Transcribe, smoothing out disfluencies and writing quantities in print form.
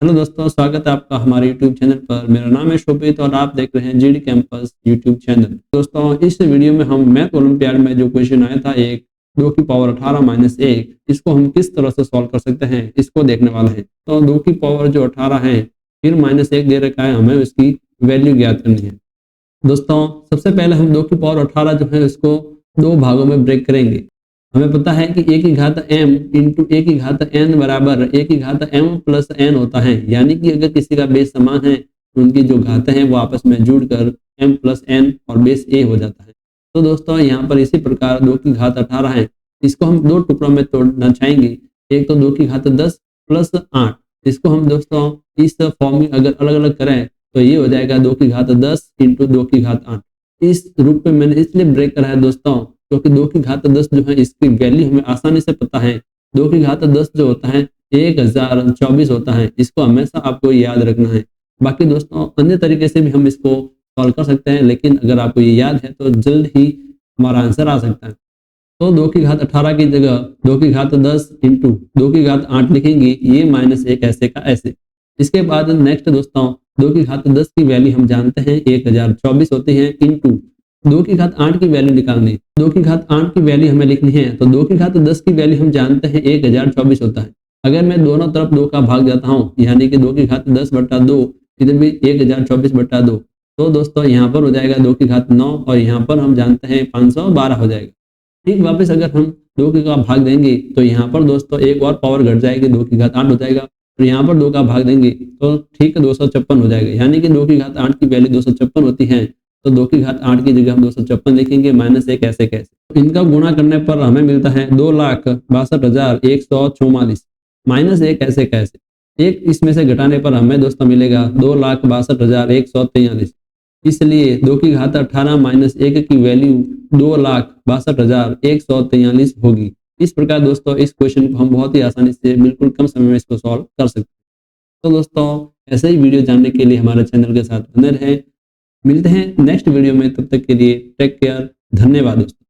Hello दोस्तों, स्वागत है आपका हमारे यूट्यूब चैनल पर। मेरा नाम है शोभित और आप देख रहे हैं जीडी कैंपस यूट्यूब चैनल। दोस्तों, इस वीडियो में हम मैथ ओलंपियाड में जो क्वेश्चन आया था, एक 2 की पावर 18 माइनस 1, इसको हम किस तरह से सॉल्व कर सकते हैं, इसको देखने वाले हैं। तो 2 की पावर जो 18 है, फिर माइनस 1 दे रखा है, हमें उसकी वैल्यू ज्ञात करनी है। दोस्तों, सबसे पहले हम 2 की पावर 18 जो है इसको दो भागों में ब्रेक करेंगे। हमें पता है कि ए की घात m इंटू ए की घात n बराबर ए की घात m प्लस n होता है। यानी कि अगर किसी का बेस समान है तो उनकी जो घातें हैं वो आपस में जुड़कर m प्लस n और बेस a हो जाता है। तो दोस्तों, यहाँ पर इसी प्रकार 2 की घात 18 है, इसको हम दो टुकड़ों में तोड़ना चाहेंगे। एक तो 2 की घात 10 प्लस 8, इसको हम दोस्तों इस फॉर्म में अगर अलग अलग करें तो ये हो जाएगा 2 की घात 10 इंटू 2 की घात 8। इस रूप में मैंने इसलिए ब्रेक करा है दोस्तों, क्योंकि 2 की घात 10 जो है इसकी वैल्यू हमें आसानी से पता है। 2 की घात 10 जो होता है 1024 होता है। इसको हमेशा आपको याद रखना है। बाकी दोस्तों, अन्य तरीके से भी हम इसको सॉल्व कर सकते हैं, लेकिन अगर आपको ये याद है तो जल्द ही हमारा आंसर आ सकता है। तो 2 की घात 18 की जगह 2 की घात 10 इंटू 2 की घात 8 लिखेंगे, ये माइनस 1 ऐसे का ऐसे। इसके बाद नेक्स्ट दोस्तों, 2 की घात 10 की वैल्यू हम जानते हैं 1024 होती है, इंटू 2 की घात 8 की वैल्यू निकालनी। 2 की घात 8 की वैल्यू हमें लिखनी है, तो 2 की घात 10 की वैल्यू हम जानते हैं 1024 होता है। अगर मैं दोनों तरफ 2 का भाग जाता हूँ, यानी कि 2 की घात 10 बटा 2, इधर भी 1024 बटा 2, तो दोस्तों यहाँ पर हो जाएगा 2 की घात 9 और यहाँ पर हम जानते हैं 512 हो जाएगा। ठीक वापस अगर हम 2 का भाग देंगे तो यहाँ पर दोस्तों एक और पावर घट जाएगी, 2 की घात 8 हो जाएगा। और यहाँ पर 2 का भाग देंगे तो ठीक 256 हो जाएगा। यानी कि 2 की घात 8 की वैल्यू 256 होती है, तो 2 की घात 8 की जगह हम 256 लिखेंगे, माइनस 1 ऐसे कैसे। तो इनका गुणा करने पर हमें मिलता है 2,62,144 माइनस 1 ऐसे कैसे। एक इसमें से घटाने पर हमें दोस्तों मिलेगा 2,62,143। इसलिए 2 की घात 18 माइनस 1 की वैल्यू 2,62,143 होगी। इस प्रकार दोस्तों इस क्वेश्चन को हम बहुत ही आसानी से बिल्कुल कम समय में इसको सॉल्व कर सकते हैं। तो दोस्तों, ऐसे ही वीडियो जानने के लिए हमारे चैनल के साथ बने रहें। मिलते हैं नेक्स्ट वीडियो में, तब तक के लिए टेक केयर। धन्यवाद दोस्तों।